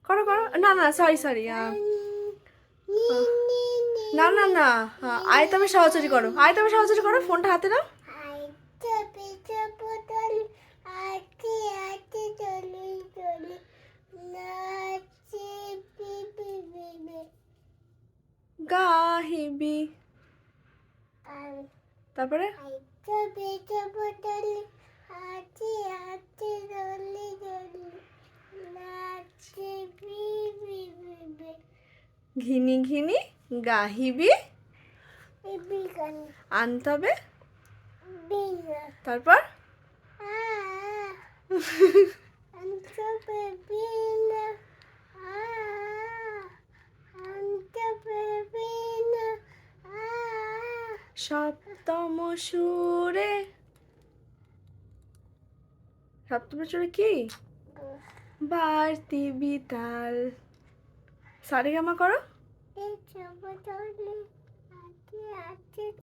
করো করো, না না সরি সরি, না না না, আয়তমে সহচরী করো, আয়তমে সহচরী করো, ফোনটা হাতে নাও। গাহিবি, তারপরে ঘিনি ঘিনি গাহিবি, আনতে হবে, তারপর সপ্তম সুরে, সপ্তম সুরে কি? বাড়তি বিতাল, সারেগামা করো।